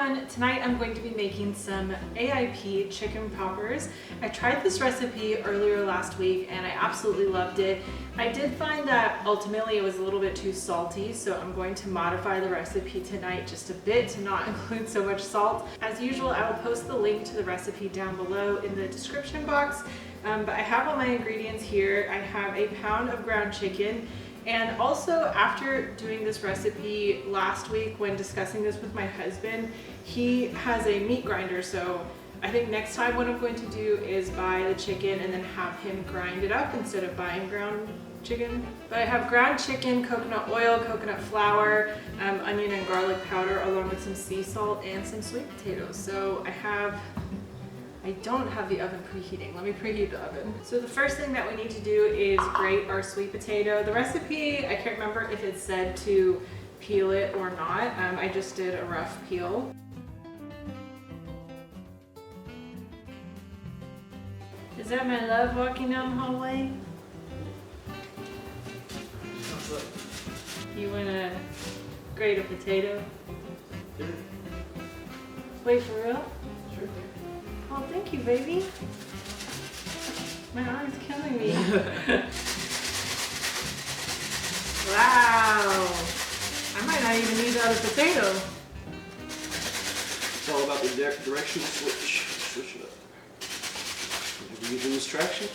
everyone, tonight I'm going to be making some AIP chicken poppers. I tried this recipe earlier last week and I absolutely loved it. I did find that ultimately it was a little bit too salty, so I'm going to modify the recipe tonight just a bit to not include so much salt. As usual, I will post the link to the recipe down below in the description box, but I have all my ingredients here. I have a pound of ground chicken. And also, after doing this recipe last week when discussing this with my husband, he has a meat grinder, so I think next time what I'm going to do is buy the chicken and then have him grind it up instead of buying ground chicken. But I have ground chicken, coconut oil, coconut flour, onion and garlic powder, along with some sea salt and some sweet potatoes. So I don't have the oven preheating. Let me preheat the oven. So the first thing that we need to do is grate our sweet potato. The recipe, I can't remember if it said to peel it or not. I just did a rough peel. Is that my love walking down the hallway? You wanna grate a potato? Sure. Wait, for real? Sure. Oh, thank you, baby. My arm's killing me. Wow. I might not even need the other potato. It's all about the directional switch. Switch it up. If you use traction,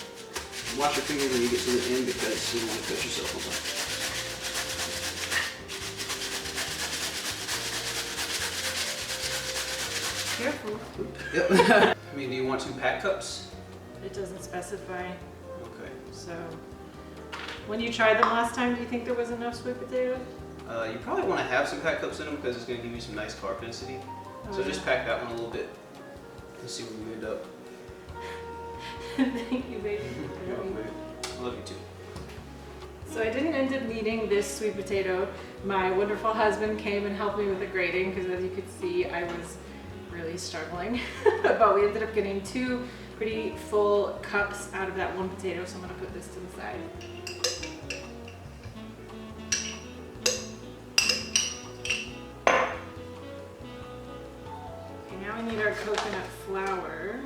watch your fingers when you get to the end because you don't want to cut yourself on that. Careful. Yep. I mean, do you want 2 pack cups? It doesn't specify. Okay. So, when you tried them last time, do you think there was enough sweet potato? You probably want to have some pack cups in them because it's going to give you some nice carb density. So just pack that one a little bit and see where we end up. Thank you, baby. I love you too. So I didn't end up needing this sweet potato. My wonderful husband came and helped me with the grating because, as you could see, I was really struggling. But we ended up getting 2 pretty full cups out of that 1 potato, so I'm going to put this to the side. Okay, now we need our coconut flour.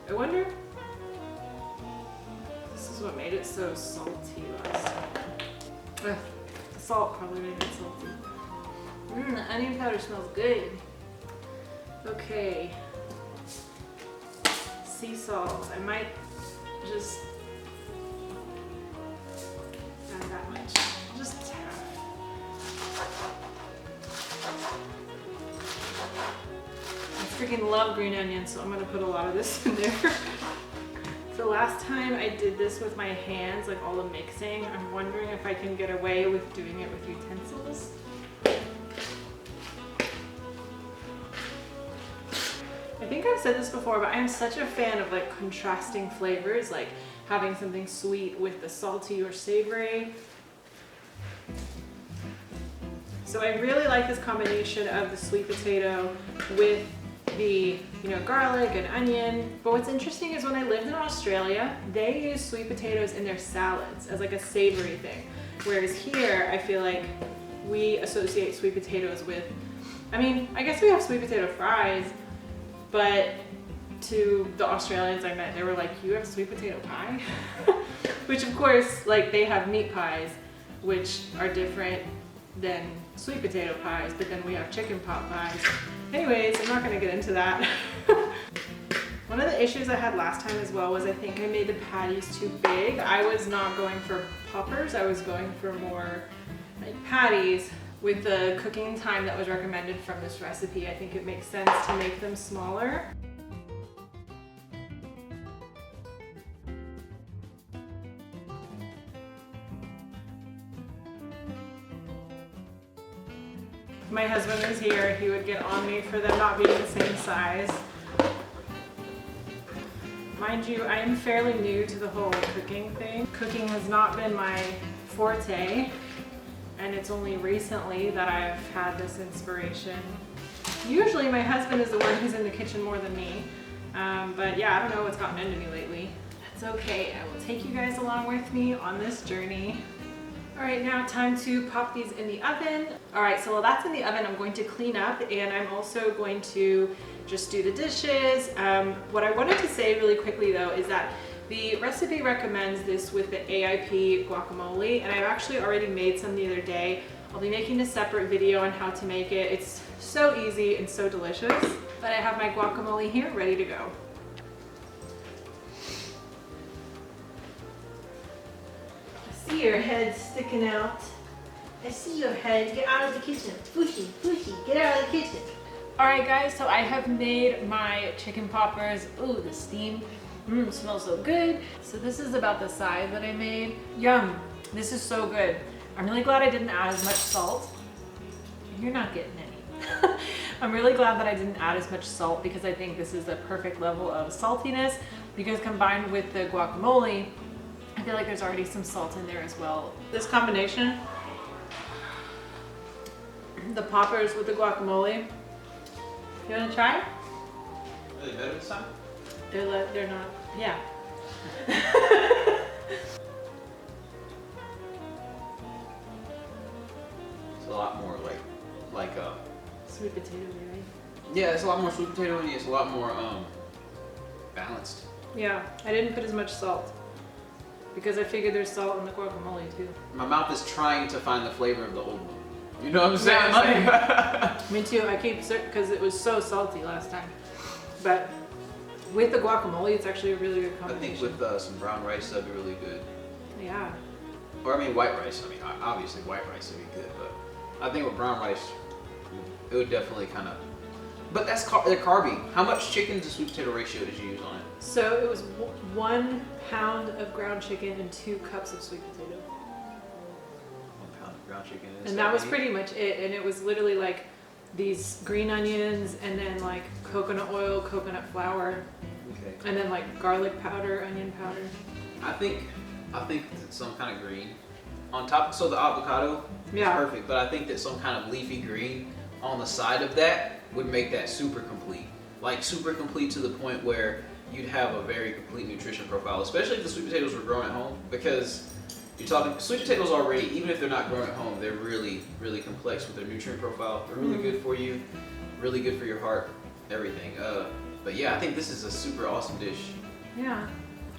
I wonder if this is what made it so salty last time. Ugh, the salt probably made it salty. The onion powder smells good. Okay. Sea salt. I might just add that much. Just a tad. I freaking love green onions, so I'm gonna put a lot of this in there. So last time I did this with my hands, like all the mixing, I'm wondering if I can get away with doing it with utensils. I think I've said this before, but I'm such a fan of like contrasting flavors, like having something sweet with the salty or savory. So I really like this combination of the sweet potato with the garlic and onion. But what's interesting is when I lived in Australia, they use sweet potatoes in their salads as like a savory thing. Whereas here, I feel like we associate sweet potatoes with, I mean, I guess we have sweet potato fries, but to the Australians I met, they were like, you have sweet potato pie? Which of course, like they have meat pies, which are different than sweet potato pies, but then we have chicken pot pies. Anyways, I'm not gonna get into that. One of the issues I had last time as well was I think I made the patties too big. I was not going for poppers, I was going for more like patties. With the cooking time that was recommended from this recipe, I think it makes sense to make them smaller. If my husband was here, he would get on me for them not being the same size. Mind you, I am fairly new to the whole cooking thing. Cooking has not been my forte, and it's only recently that I've had this inspiration. Usually my husband is the one who's in the kitchen more than me, but yeah, I don't know what's gotten into me lately. It's okay, I will take you guys along with me on this journey. All right, now time to pop these in the oven. All right, so while that's in the oven, I'm going to clean up, and I'm also going to just do the dishes. What I wanted to say really quickly though is that the recipe recommends this with the AIP guacamole, and I've actually already made some the other day. I'll be making a separate video on how to make it. It's so easy and so delicious. But I have my guacamole here ready to go. I see your head sticking out. I see your head. Get out of the kitchen. Pushy, pushy, get out of the kitchen. All right guys, so I have made my chicken poppers. Ooh, the steam smells so good. So this is about the size that I made. Yum, this is so good. I'm really glad I didn't add as much salt. You're not getting any. I'm really glad that I didn't add as much salt because I think this is the perfect level of saltiness, because combined with the guacamole, I feel like there's already some salt in there as well. This combination, the poppers with the guacamole, you wanna try? Are they better this time? They're not, yeah. It's a lot more like Sweet potato, right? yeah, it's a lot more sweet potato and it's a lot more balanced. Yeah, I didn't put as much salt because I figured there's salt in the guacamole too. My mouth is trying to find the flavor of the old one. You know what I'm saying? Yeah, Me too. I keep because it was so salty last time, but with the guacamole, it's actually a really good I combination. think with some brown rice, that'd be really good. Yeah. Or I mean white rice. I mean obviously white rice would be good, but I think with brown rice, it would definitely kind of. But that's they're carby. How much chicken to sweet potato ratio did you use on it? So it was 1 pound of ground chicken and 2 cups of sweet potato. 1 pound of ground chicken. And that was pretty much it. And it was literally like these green onions and then like coconut oil, coconut flour, Okay. and then like garlic powder, onion powder. I think some kind of green on top. So the avocado is perfect, but I think that some kind of leafy green on the side of that would make that super complete. Like super complete to the point where you'd have a very complete nutrition profile, especially if the sweet potatoes were grown at home, because you're talking sweet potatoes already, even if they're not grown at home, they're really, really complex with their nutrient profile. They're really good for you, really good for your heart, everything. But yeah, I think this is a super awesome dish. Yeah.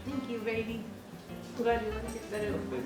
Thank you, baby. I'm glad you like it better than mine.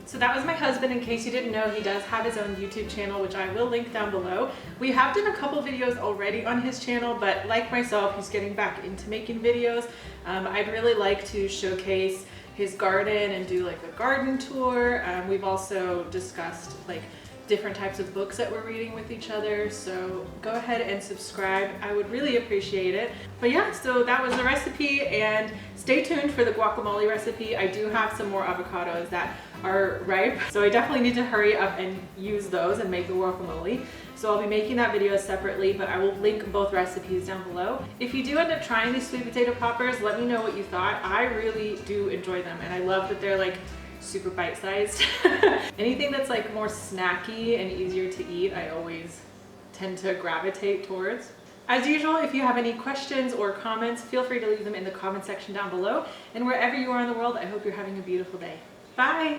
So that was my husband. In case you didn't know, he does have his own YouTube channel, which I will link down below. We have done a couple videos already on his channel, but like myself, he's getting back into making videos. I'd really like to showcase his garden and do like a garden tour. We've also discussed like different types of books that we're reading with each other, so go ahead and subscribe. I would really appreciate it. But yeah, so that was the recipe, and stay tuned for the guacamole recipe. I do have some more avocados that are ripe, so I definitely need to hurry up and use those and make the guacamole. So I'll be making that video separately, but I will link both recipes down below. If you do end up trying these sweet potato poppers, let me know what you thought. I really do enjoy them, and I love that they're like super bite-sized. Anything that's like more snacky and easier to eat, I always tend to gravitate towards. As usual, if you have any questions or comments, feel free to leave them in the comment section down below. And wherever you are in the world, I hope you're having a beautiful day. Bye!